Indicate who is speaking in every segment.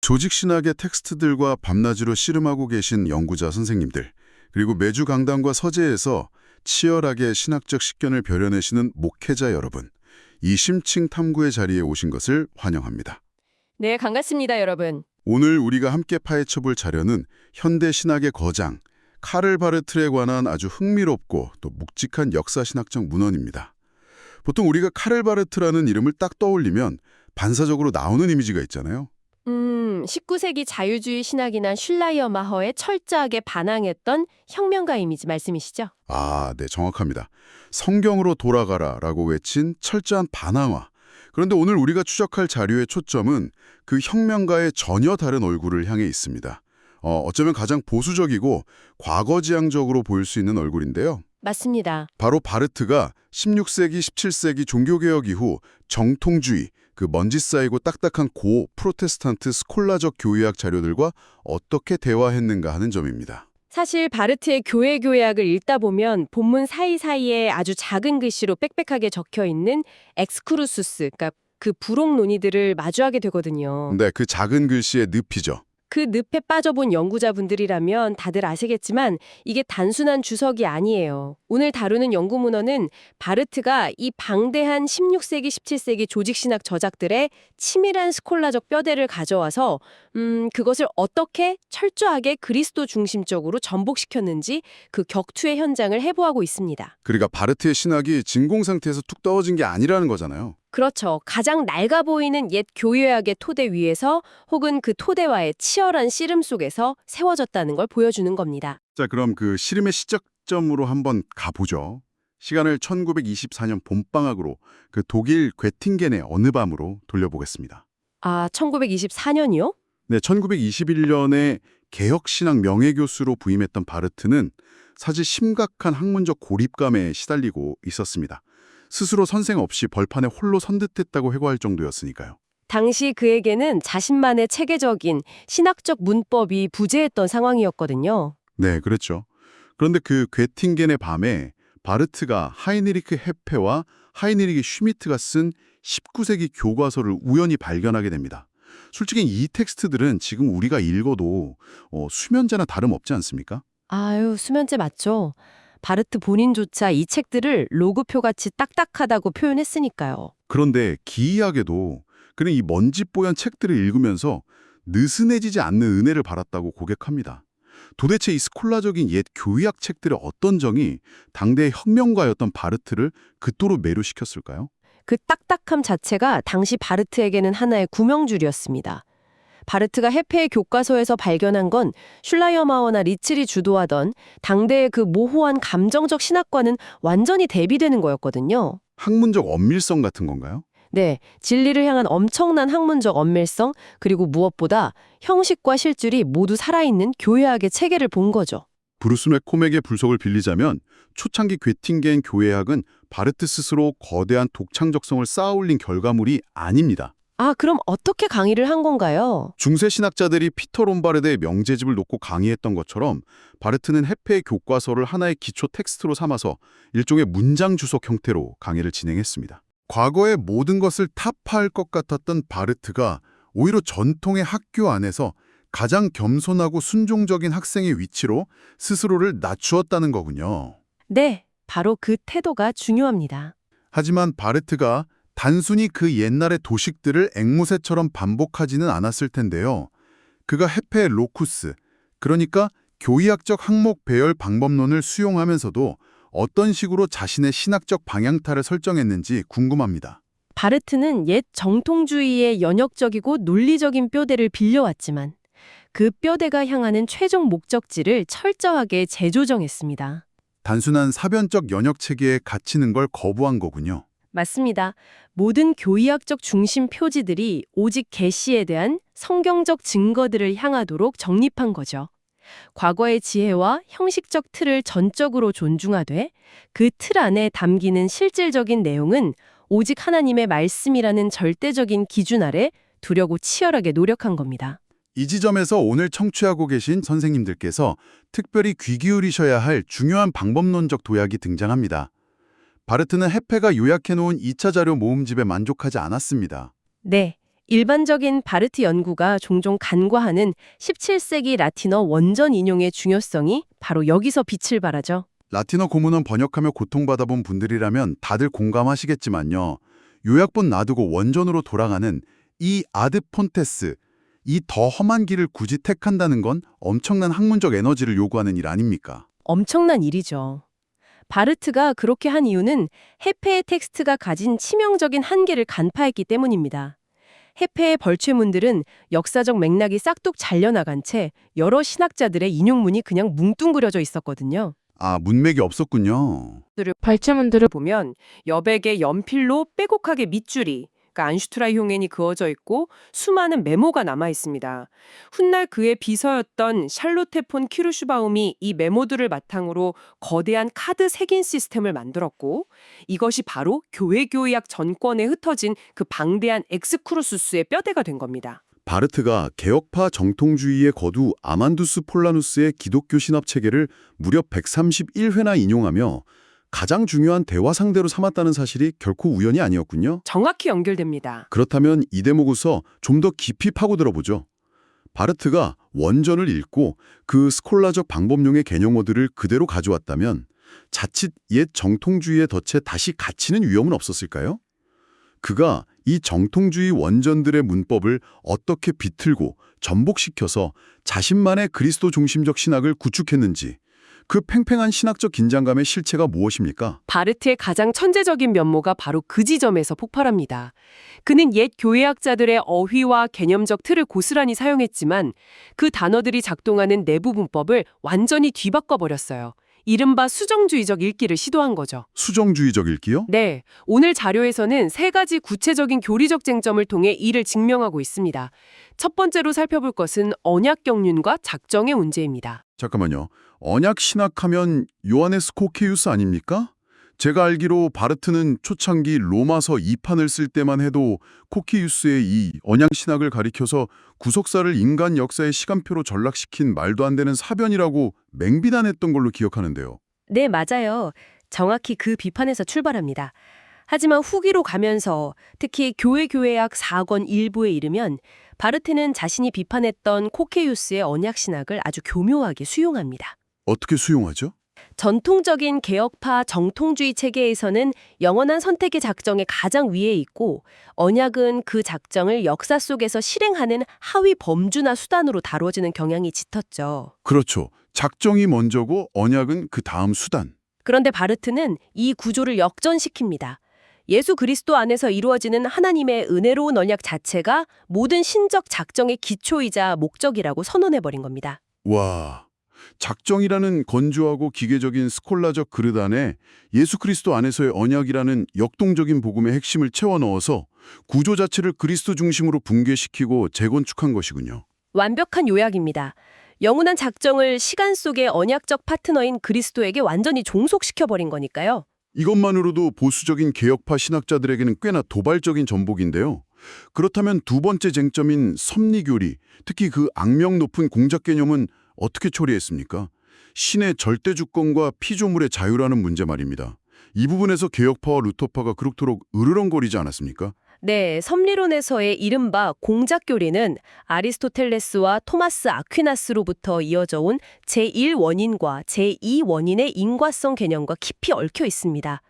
Speaker 1: 조직신학의 텍스트들과 밤낮으로 씨름하고 계신 연구자 선생님들, 그리고 매주 강단과 서재에서 치열하게 신학적 식견을 벼려내시는 목회자 여러분, 이 심층 탐구의 자리에 오신 것을 환영합니다.
Speaker 2: 네, 반갑습니다, 여러분.
Speaker 1: 오늘 우리가 함께 파헤쳐볼 자료는 현대 신학의 거장, 카를 바르트에 관한 아주 흥미롭고 또 묵직한 역사신학적 문헌입니다. 보통 우리가 카를 바르트라는 이름을 딱 떠올리면 반사적으로 나오는 이미지가 있잖아요.
Speaker 2: 19세기 자유주의 신학인한 슐라이어 마허에 철저하게 반항했던 혁명가 이미지 말씀이시죠?
Speaker 1: 아, 네, 정확합니다. 성경으로 돌아가라라고 외친 철저한 반항화. 그런데 오늘 우리가 추적할 자료의 초점은 그 혁명가의 전혀 다른 얼굴을 향해 있습니다. 어쩌면 가장 보수적이고 과거지향적으로 보일 수 있는 얼굴인데요.
Speaker 2: 맞습니다.
Speaker 1: 바로 바르트가 16세기, 17세기 종교개혁 이후 정통주의, 그 먼지 쌓이고 딱딱한 고 프로테스탄트 스콜라적 교회학 자료들과 어떻게 대화했는가 하는 점입니다.
Speaker 2: 사실 바르트의 교회학을 읽다 보면 본문 사이사이에 아주 작은 글씨로 빽빽하게 적혀있는 엑스크루수스, 그러니까 그 부록 논의들을 마주하게 되거든요.
Speaker 1: 네, 그 작은 글씨의 늪이죠.
Speaker 2: 그 늪에 빠져본 연구자분들이라면 다들 아시겠지만 이게 단순한 주석이 아니에요. 오늘 다루는 연구 문헌은 바르트가 이 방대한 16세기, 17세기 조직신학 저작들의 치밀한 스콜라적 뼈대를 가져와서 그것을 어떻게 철저하게 그리스도 중심적으로 전복시켰는지 그 격투의 현장을 해부하고 있습니다.
Speaker 1: 그러니까 바르트의 신학이 진공 상태에서 툭 떨어진 게 아니라는 거잖아요.
Speaker 2: 그렇죠. 가장 낡아 보이는 옛 교회학의 토대 위에서 혹은 그 토대와의 치열한 씨름 속에서 세워졌다는 걸 보여주는 겁니다.
Speaker 1: 자, 그럼 그 씨름의 시작점으로 한번 가보죠. 시간을 1924년 봄방학으로 그 독일 괴팅겐의 어느 밤으로 돌려보겠습니다.
Speaker 2: 아, 1924년이요?
Speaker 1: 네, 1921년에 개혁신학 명예교수로 부임했던 바르트는 사실 심각한 학문적 고립감에 시달리고 있었습니다. 스스로 선생 없이 벌판에 홀로 선 듯했다고 회고할 정도였으니까요.
Speaker 2: 당시 그에게는 자신만의 체계적인 신학적 문법이 부재했던 상황이었거든요.
Speaker 1: 네, 그렇죠. 그런데 그 괴팅겐의 밤에 바르트가 하이니리크 헤페와 하이니리크 슈미트가 쓴 19세기 교과서를 우연히 발견하게 됩니다. 솔직히 이 텍스트들은 지금 우리가 읽어도 수면제나 다름없지 않습니까?
Speaker 2: 아유, 수면제 맞죠? 바르트 본인조차 이 책들을 로그표같이 딱딱하다고 표현했으니까요.
Speaker 1: 그런데 기이하게도 그는 이 먼지 뽀얀 책들을 읽으면서 느슨해지지 않는 은혜를 받았다고 고백합니다. 도대체 이 스콜라적인 옛 교의학 책들의 어떤 정이 당대의 혁명가였던 바르트를 그토록 매료시켰을까요?
Speaker 2: 그 딱딱함 자체가 당시 바르트에게는 하나의 구명줄이었습니다. 바르트가 헤페의 교과서에서 발견한 건 슐라이어마어나 리츠리 주도하던 당대의 그 모호한 감정적 신학과는 완전히 대비되는 거였거든요.
Speaker 1: 학문적 엄밀성 같은 건가요?
Speaker 2: 네, 진리를 향한 엄청난 학문적 엄밀성, 그리고 무엇보다 형식과 실줄이 모두 살아있는 교회학의 체계를 본 거죠.
Speaker 1: 브루스 맥코맥의 분석을 빌리자면 초창기 괴팅겐 교회학은 바르트 스스로 거대한 독창적성을 쌓아올린 결과물이 아닙니다.
Speaker 2: 아, 그럼 어떻게 강의를 한 건가요?
Speaker 1: 중세 신학자들이 피터 롬바르드의 명제집을 놓고 강의했던 것처럼 바르트는 헤페의 교과서를 하나의 기초 텍스트로 삼아서 일종의 문장 주석 형태로 강의를 진행했습니다. 과거의 모든 것을 타파할 것 같았던 바르트가 오히려 전통의 학교 안에서 가장 겸손하고 순종적인 학생의 위치로 스스로를 낮추었다는 거군요.
Speaker 2: 네, 바로 그 태도가 중요합니다.
Speaker 1: 하지만 바르트가 단순히 그 옛날의 도식들을 앵무새처럼 반복하지는 않았을 텐데요. 그가 헤페의 로쿠스, 그러니까 교의학적 항목 배열 방법론을 수용하면서도 어떤 식으로 자신의 신학적 방향타를 설정했는지 궁금합니다.
Speaker 2: 바르트는 옛 정통주의의 연역적이고 논리적인 뼈대를 빌려왔지만 그 뼈대가 향하는 최종 목적지를 철저하게 재조정했습니다.
Speaker 1: 단순한 사변적 연역체계에 갇히는 걸 거부한 거군요.
Speaker 2: 맞습니다. 모든 교의학적 중심 표지들이 오직 계시에 대한 성경적 증거들을 향하도록 정립한 거죠. 과거의 지혜와 형식적 틀을 전적으로 존중하되 그 틀 안에 담기는 실질적인 내용은 오직 하나님의 말씀이라는 절대적인 기준 아래 두려고 치열하게 노력한 겁니다.
Speaker 1: 이 지점에서 오늘 청취하고 계신 선생님들께서 특별히 귀 기울이셔야 할 중요한 방법론적 도약이 등장합니다. 바르트는 헤페가 요약해놓은 2차 자료 모음집에 만족하지 않았습니다.
Speaker 2: 네, 일반적인 바르트 연구가 종종 간과하는 17세기 라틴어 원전 인용의 중요성이 바로 여기서 빛을 발하죠.
Speaker 1: 라틴어 고문원 번역하며 고통받아본 분들이라면 다들 공감하시겠지만요. 요약본 놔두고 원전으로 돌아가는 이 아드 폰테스, 이 더 험한 길을 굳이 택한다는 건 엄청난 학문적 에너지를 요구하는 일 아닙니까?
Speaker 2: 엄청난 일이죠. 바르트가 그렇게 한 이유는 해페의 텍스트가 가진 치명적인 한계를 간파했기 때문입니다. 해페의 벌채문들은 역사적 맥락이 싹둑 잘려나간 채 여러 신학자들의 인용문이 그냥 뭉뚱그려져 있었거든요.
Speaker 1: 아, 문맥이 없었군요.
Speaker 2: 발제문들을 보면 여백에 연필로 빼곡하게 밑줄이, 그러니까 안슈트라이홍엔이 그어져 있고 수많은 메모가 남아 있습니다. 훗날 그의 비서였던 샬로테 폰 키루슈바움이 이 메모들을 바탕으로 거대한 카드 색인 시스템을 만들었고, 이것이 바로 교회교의학 전권에 흩어진 그 방대한 엑스크루수스의 뼈대가 된 겁니다.
Speaker 1: 바르트가 개혁파 정통주의의 거두 아만두스 폴라누스의 기독교 신학 체계를 무려 131회나 인용하며 가장 중요한 대화 상대로 삼았다는 사실이 결코 우연이 아니었군요.
Speaker 2: 정확히 연결됩니다.
Speaker 1: 그렇다면 이 대목에서 좀 더 깊이 파고들어보죠. 바르트가 원전을 읽고 그 스콜라적 방법용의 개념어들을 그대로 가져왔다면 자칫 옛 정통주의의 덫에 다시 갇히는 위험은 없었을까요? 그가 이 정통주의 원전들의 문법을 어떻게 비틀고 전복시켜서 자신만의 그리스도 중심적 신학을 구축했는지, 그 팽팽한 신학적 긴장감의 실체가 무엇입니까?
Speaker 2: 바르트의 가장 천재적인 면모가 바로 그 지점에서 폭발합니다. 그는 옛 교회학자들의 어휘와 개념적 틀을 고스란히 사용했지만 그 단어들이 작동하는 내부 문법을 완전히 뒤바꿔버렸어요. 이른바 수정주의적 읽기를 시도한 거죠.
Speaker 1: 수정주의적 읽기요?
Speaker 2: 네, 오늘 자료에서는 세 가지 구체적인 교리적 쟁점을 통해 이를 증명하고 있습니다. 첫 번째로 살펴볼 것은 언약 경륜과 작정의 문제입니다.
Speaker 1: 잠깐만요. 언약 신학하면 요하네스 코케유스 아닙니까? 제가 알기로 바르트는 초창기 로마서 2판을 쓸 때만 해도 코케유스의 이 언약 신학을 가리켜서 구속사를 인간 역사의 시간표로 전락시킨 말도 안 되는 사변이라고 맹비난했던 걸로 기억하는데요.
Speaker 2: 네, 맞아요. 정확히 그 비판에서 출발합니다. 하지만 후기로 가면서 특히 교회학 4권 일부에 이르면 바르트는 자신이 비판했던 코케유스의 언약신학을 아주 교묘하게 수용합니다.
Speaker 1: 어떻게 수용하죠?
Speaker 2: 전통적인 개혁파 정통주의 체계에서는 영원한 선택의 작정에 가장 위에 있고 언약은 그 작정을 역사 속에서 실행하는 하위 범주나 수단으로 다뤄지는 경향이 짙었죠.
Speaker 1: 그렇죠. 작정이 먼저고 언약은 그 다음 수단.
Speaker 2: 그런데 바르트는 이 구조를 역전시킵니다. 예수 그리스도 안에서 이루어지는 하나님의 은혜로운 언약 자체가 모든 신적 작정의 기초이자 목적이라고 선언해버린 겁니다.
Speaker 1: 와, 작정이라는 건조하고 기계적인 스콜라적 그릇 안에 예수 그리스도 안에서의 언약이라는 역동적인 복음의 핵심을 채워 넣어서 구조 자체를 그리스도 중심으로 붕괴시키고 재건축한 것이군요.
Speaker 2: 완벽한 요약입니다. 영원한 작정을 시간 속의 언약적 파트너인 그리스도에게 완전히 종속시켜버린 거니까요.
Speaker 1: 이것만으로도 보수적인 개혁파 신학자들에게는 꽤나 도발적인 전복인데요. 그렇다면 두 번째 쟁점인 섭리교리, 특히 그 악명 높은 공작 개념은 어떻게 처리했습니까? 신의 절대 주권과 피조물의 자유라는 문제 말입니다. 이 부분에서 개혁파와 루터파가 그럭저럭 으르렁거리지 않았습니까?
Speaker 2: 네, 섭리론에서의 이른바 공작교리는 아리스토텔레스와 토마스 아퀴나스로부터 이어져 온 제1원인과 제2원인의 인과성 개념과 깊이 얽혀 있습니다.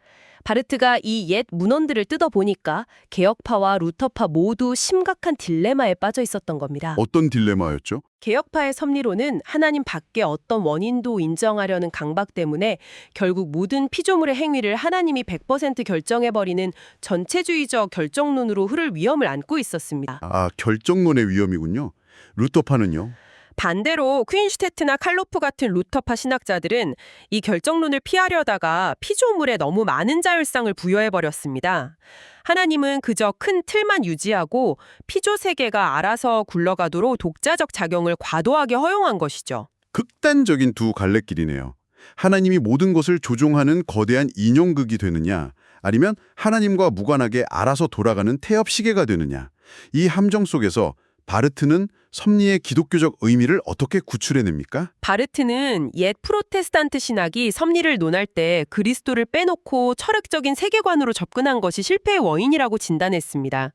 Speaker 2: 바르트가 이 옛 문헌들을 뜯어보니까 개혁파와 루터파 모두 심각한 딜레마에 빠져 있었던 겁니다.
Speaker 1: 어떤 딜레마였죠?
Speaker 2: 개혁파의 섭리론은 하나님 밖에 어떤 원인도 인정하려는 강박 때문에 결국 모든 피조물의 행위를 하나님이 100% 결정해버리는 전체주의적 결정론으로 흐를 위험을 안고 있었습니다.
Speaker 1: 아, 결정론의 위험이군요. 루터파는요?
Speaker 2: 반대로 퀸슈테트나 칼로프 같은 루터파 신학자들은 이 결정론을 피하려다가 피조물에 너무 많은 자율성을 부여해버렸습니다. 하나님은 그저 큰 틀만 유지하고 피조 세계가 알아서 굴러가도록 독자적 작용을 과도하게 허용한 것이죠.
Speaker 1: 극단적인 두 갈래길이네요. 하나님이 모든 것을 조종하는 거대한 인형극이 되느냐, 아니면 하나님과 무관하게 알아서 돌아가는 태엽 시계가 되느냐. 이 함정 속에서 바르트는 섭리의 기독교적 의미를 어떻게 구출해냅니까?
Speaker 2: 바르트는 옛 프로테스탄트 신학이 섭리를 논할 때 그리스도를 빼놓고 철학적인 세계관으로 접근한 것이 실패의 원인이라고 진단했습니다.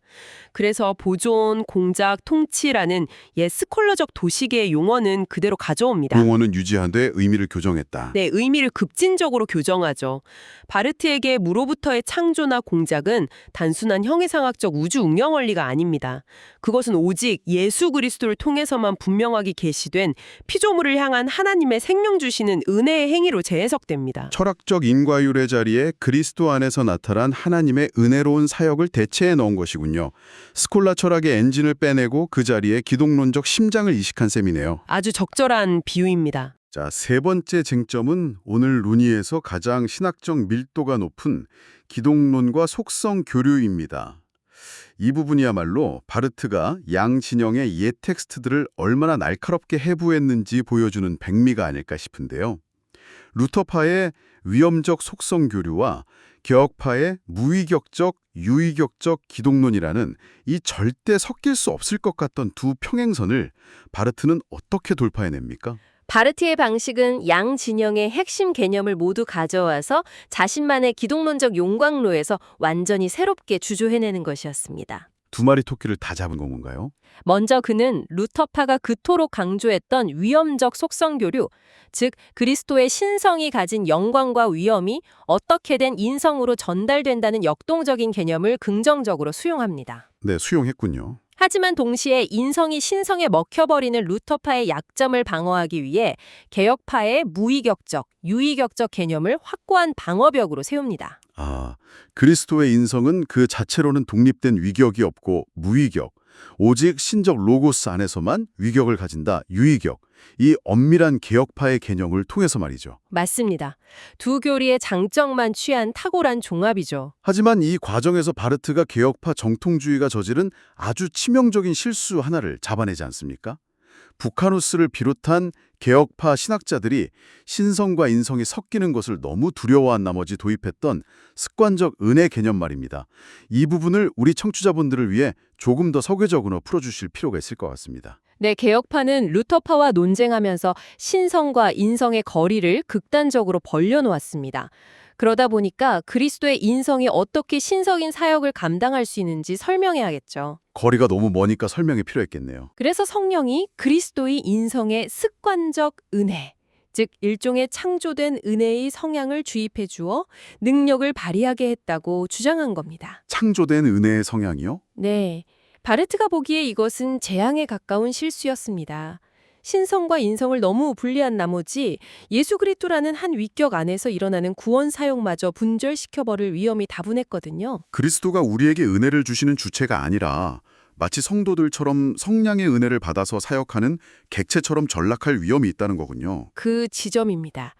Speaker 2: 그래서 보존, 공작, 통치라는 옛 스콜러적 도시계의 용어는 그대로 가져옵니다.
Speaker 1: 용어는 유지하되 의미를 교정했다.
Speaker 2: 네, 의미를 급진적으로 교정하죠. 바르트에게 무로부터의 창조나 공작은 단순한 형이상학적 우주 운영 원리가 아닙니다. 그것은 오직 예수 그리스도를 통해서만 분명하게 계시된 피조물을 향한 하나님의 생명 주시는 은혜의 행위로 재해석됩니다.
Speaker 1: 철학적 인과율의 자리에 그리스도 안에서 나타난 하나님의 은혜로운 사역을 대체해 넣은 것이군요. 스콜라 철학의 엔진을 빼내고 그 자리에 기독론적 심장을 이식한 셈이네요.
Speaker 2: 아주 적절한 비유입니다.
Speaker 1: 자, 세 번째 쟁점은 오늘 논의에서 가장 신학적 밀도가 높은 기독론과 속성 교류입니다. 이 부분이야말로 바르트가 양 진영의 옛 텍스트들을 얼마나 날카롭게 해부했는지 보여주는 백미가 아닐까 싶은데요. 루터파의 위험적 속성 교류와 개혁파의 무위격적, 유위격적 기독론이라는 이 절대 섞일 수 없을 것 같던 두 평행선을 바르트는 어떻게 돌파해냅니까?
Speaker 3: 바르트의 방식은 양 진영의 핵심 개념을 모두 가져와서 자신만의 기독론적 용광로에서 완전히 새롭게 주조해내는 것이었습니다.
Speaker 1: 두 마리 토끼를 다 잡은 건가요?
Speaker 3: 먼저 그는 루터파가 그토록 강조했던 위험적 속성 교류, 즉 그리스도의 신성이 가진 영광과 위엄이 어떻게든 인성으로 전달된다는 역동적인 개념을 긍정적으로 수용합니다.
Speaker 1: 네, 수용했군요.
Speaker 3: 하지만 동시에 인성이 신성에 먹혀버리는 루터파의 약점을 방어하기 위해 개혁파의 무위격적, 유위격적 개념을 확고한 방어벽으로 세웁니다.
Speaker 1: 아, 그리스도의 인성은 그 자체로는 독립된 위격이 없고 무위격, 오직 신적 로고스 안에서만 위격을 가진다, 유위격. 이 엄밀한 개혁파의 개념을 통해서 말이죠.
Speaker 3: 맞습니다. 두 교리의 장점만 취한 탁월한 종합이죠.
Speaker 1: 하지만 이 과정에서 바르트가 개혁파 정통주의가 저지른 아주 치명적인 실수 하나를 잡아내지 않습니까? 부카누스를 비롯한 개혁파 신학자들이 신성과 인성이 섞이는 것을 너무 두려워한 나머지 도입했던 습관적 은혜 개념 말입니다. 이 부분을 우리 청취자분들을 위해 조금 더 서괴적으로 풀어주실 필요가 있을 것 같습니다.
Speaker 3: 네, 개혁파는 루터파와 논쟁하면서 신성과 인성의 거리를 극단적으로 벌려놓았습니다. 그러다 보니까 그리스도의 인성이 어떻게 신성인 사역을 감당할 수 있는지 설명해야겠죠.
Speaker 1: 거리가 너무 머니까 설명이 필요했겠네요.
Speaker 3: 그래서 성령이 그리스도의 인성의 습관적 은혜, 즉 일종의 창조된 은혜의 성향을 주입해 주어 능력을 발휘하게 했다고 주장한 겁니다.
Speaker 1: 창조된 은혜의 성향이요?
Speaker 3: 네, 바르트가 보기에 이것은 재앙에 가까운 실수였습니다. 신성과 인성을 너무 분리한 나머지 예수 그리스도라는 한 위격 안에서 일어나는 구원 사역마저 분절시켜버릴 위험이 다분했거든요.
Speaker 1: 그리스도가 우리에게 은혜를 주시는 주체가 아니라 마치 성도들처럼 성량의 은혜를 받아서 사역하는 객체처럼 전락할 위험이 있다는 거군요.
Speaker 3: 그 지점입니다.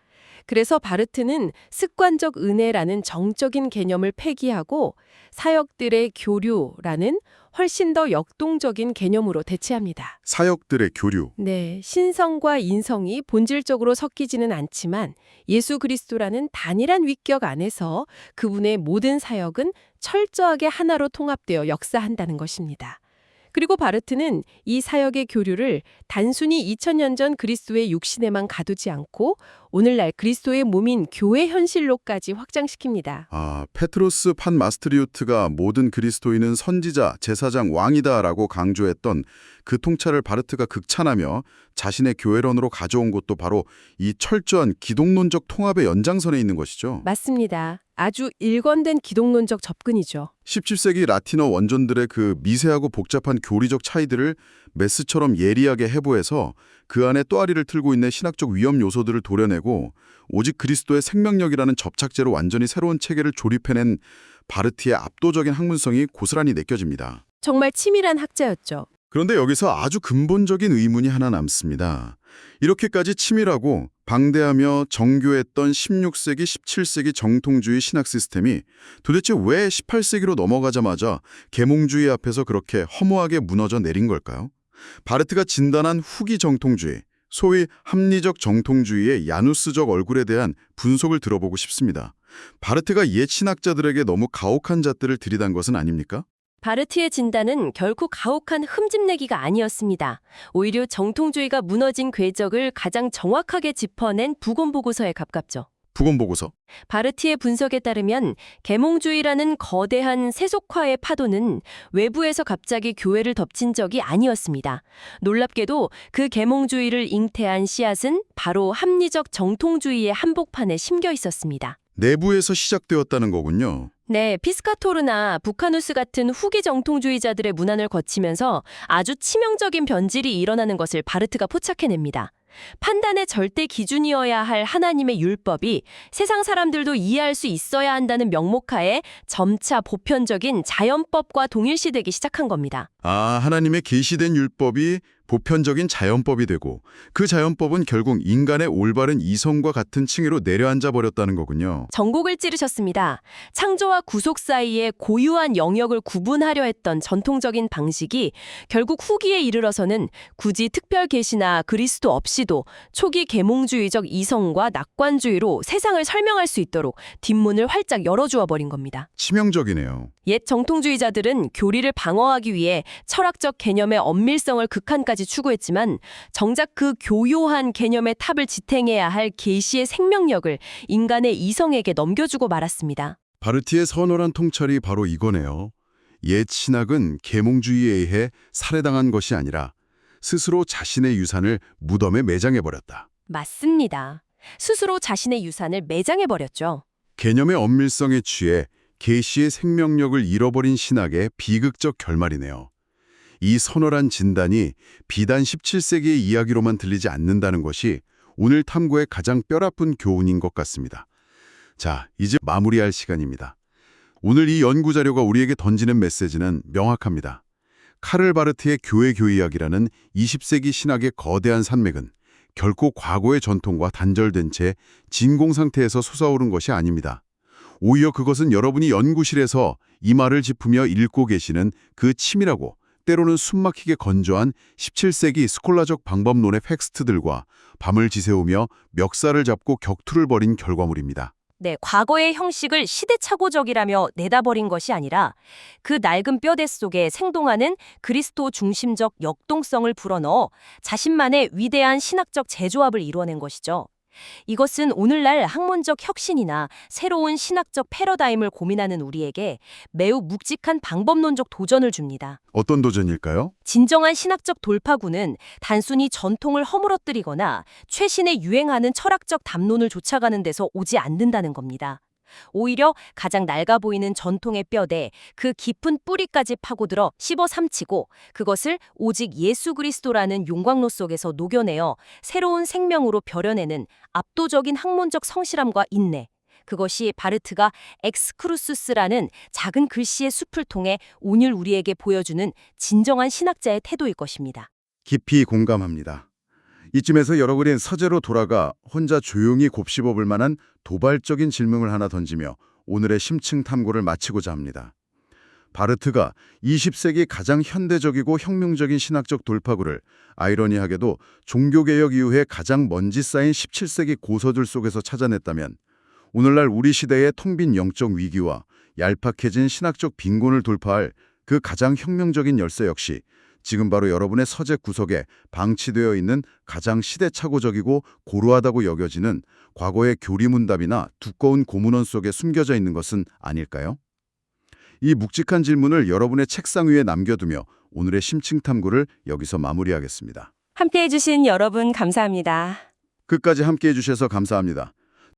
Speaker 3: 그래서 바르트는 습관적 은혜라는 정적인 개념을 폐기하고 사역들의 교류라는 훨씬 더 역동적인 개념으로 대체합니다.
Speaker 1: 사역들의 교류.
Speaker 3: 네, 신성과 인성이 본질적으로 섞이지는 않지만 예수 그리스도라는 단일한 위격 안에서 그분의 모든 사역은 철저하게 하나로 통합되어 역사한다는 것입니다. 그리고 바르트는 이 사역의 교류를 단순히 2000년 전 그리스도의 육신에만 가두지 않고 오늘날 그리스도의 몸인 교회 현실로까지 확장시킵니다.
Speaker 1: 아, 페트로스 판 마스트리우트가 모든 그리스도인은 선지자, 제사장, 왕이다라고 강조했던 그 통찰을 바르트가 극찬하며 자신의 교회론으로 가져온 것도 바로 이 철저한 기독론적 통합의 연장선에 있는 것이죠.
Speaker 3: 맞습니다. 아주 일관된 기독론적 접근이죠.
Speaker 1: 17세기 라틴어 원전들의 그 미세하고 복잡한 교리적 차이들을 메스처럼 예리하게 해부해서 그 안에 또아리를 틀고 있는 신학적 위험 요소들을 도려내고 오직 그리스도의 생명력이라는 접착제로 완전히 새로운 체계를 조립해낸 바르트의 압도적인 학문성이 고스란히 느껴집니다.
Speaker 3: 정말 치밀한 학자였죠.
Speaker 1: 그런데 여기서 아주 근본적인 의문이 하나 남습니다. 이렇게까지 치밀하고 방대하며 정교했던 16세기, 17세기 정통주의 신학 시스템이 도대체 왜 18세기로 넘어가자마자 계몽주의 앞에서 그렇게 허무하게 무너져 내린 걸까요? 바르트가 진단한 후기 정통주의, 소위 합리적 정통주의의 야누스적 얼굴에 대한 분석을 들어보고 싶습니다. 바르트가 옛 신학자들에게 너무 가혹한 잣들을 들이댄 것은 아닙니까?
Speaker 2: 바르트의 진단은 결코 가혹한 흠집내기가 아니었습니다. 오히려 정통주의가 무너진 궤적을 가장 정확하게 짚어낸 부검보고서에 가깝죠.
Speaker 1: 부검보고서.
Speaker 2: 바르티의 분석에 따르면 계몽주의라는 거대한 세속화의 파도는 외부에서 갑자기 교회를 덮친 적이 아니었습니다. 놀랍게도 그 계몽주의를 잉태한 씨앗은 바로 합리적 정통주의의 한복판에 심겨 있었습니다.
Speaker 1: 내부에서 시작되었다는 거군요.
Speaker 2: 네, 피스카토르나 부카누스 같은 후기 정통주의자들의 문안을 거치면서 아주 치명적인 변질이 일어나는 것을 바르트가 포착해냅니다. 판단의 절대 기준이어야 할 하나님의 율법이 세상 사람들도 이해할 수 있어야 한다는 명목하에 점차 보편적인 자연법과 동일시되기 시작한 겁니다.
Speaker 1: 하나님의 계시된 율법이 보편적인 자연법이 되고 그 자연법은 결국 인간의 올바른 이성과 같은 층위로 내려앉아 버렸다는 거군요.
Speaker 2: 전곡을 찌르셨습니다. 창조와 구속 사이에 고유한 영역을 구분하려 했던 전통적인 방식이 결국 후기에 이르러서는 굳이 특별 계시나 그리스도 없이도 초기 계몽주의적 이성과 낙관주의로 세상을 설명할 수 있도록 뒷문을 활짝 열어주어 버린 겁니다.
Speaker 1: 치명적이네요.
Speaker 2: 옛 정통주의자들은 교리를 방어하기 위해 철학적 개념의 엄밀성을 극한까지 추구했지만 정작 그 교요한 개념의 탑을 지탱해야 할 계시의 생명력을 인간의 이성에게 넘겨주고 말았습니다.
Speaker 1: 바르티의 선언한 통찰이 바로 이거네요. 옛 신학은 계몽주의에 의해 살해당한 것이 아니라 스스로 자신의 유산을 무덤에 매장해버렸다.
Speaker 2: 맞습니다. 스스로 자신의 유산을 매장해버렸죠.
Speaker 1: 개념의 엄밀성에 취해 계시의 생명력을 잃어버린 신학의 비극적 결말이네요. 이 선언한 진단이 비단 17세기의 이야기로만 들리지 않는다는 것이 오늘 탐구의 가장 뼈아픈 교훈인 것 같습니다. 자, 이제 마무리할 시간입니다. 오늘 이 연구자료가 우리에게 던지는 메시지는 명확합니다. 카를 바르트의 교회 교의학이라는 20세기 신학의 거대한 산맥은 결코 과거의 전통과 단절된 채 진공 상태에서 솟아오른 것이 아닙니다. 오히려 그것은 여러분이 연구실에서 이 말을 짚으며 읽고 계시는 그 치밀하고 때로는 숨막히게 건조한 17세기 스콜라적 방법론의 텍스트들과 밤을 지새우며 멱살을 잡고 격투를 벌인 결과물입니다.
Speaker 2: 네, 과거의 형식을 시대착오적이라며 내다버린 것이 아니라 그 낡은 뼈대 속에 생동하는 그리스도 중심적 역동성을 불어넣어 자신만의 위대한 신학적 재조합을 이루어낸 것이죠. 이것은 오늘날 학문적 혁신이나 새로운 신학적 패러다임을 고민하는 우리에게 매우 묵직한 방법론적 도전을 줍니다.
Speaker 1: 어떤 도전일까요?
Speaker 2: 진정한 신학적 돌파구는 단순히 전통을 허물어뜨리거나 최신에 유행하는 철학적 담론을 쫓아가는 데서 오지 않는다는 겁니다. 오히려 가장 낡아 보이는 전통의 뼈대, 그 깊은 뿌리까지 파고들어 씹어 삼치고 그것을 오직 예수 그리스도라는 용광로 속에서 녹여내어 새로운 생명으로 벼려내는 압도적인 학문적 성실함과 인내. 그것이 바르트가 엑스크루스스라는 작은 글씨의 숲을 통해 오늘 우리에게 보여주는 진정한 신학자의 태도일 것입니다.
Speaker 1: 깊이 공감합니다. 이쯤에서 여러분이 서재로 돌아가 혼자 조용히 곱씹어볼 만한 도발적인 질문을 하나 던지며 오늘의 심층 탐구를 마치고자 합니다. 바르트가 20세기 가장 현대적이고 혁명적인 신학적 돌파구를 아이러니하게도 종교개혁 이후에 가장 먼지 쌓인 17세기 고서들 속에서 찾아냈다면 오늘날 우리 시대의 텅 빈 영적 위기와 얄팍해진 신학적 빈곤을 돌파할 그 가장 혁명적인 열쇠 역시 지금 바로 여러분의 서재 구석에 방치되어 있는 가장 시대착오적이고 고루하다고 여겨지는 과거의 교리문답이나 두꺼운 고문원 속에 숨겨져 있는 것은 아닐까요? 이 묵직한 질문을 여러분의 책상 위에 남겨두며 오늘의 심층 탐구를 여기서 마무리하겠습니다.
Speaker 2: 함께해 주신 여러분 감사합니다.
Speaker 1: 끝까지 함께해 주셔서 감사합니다.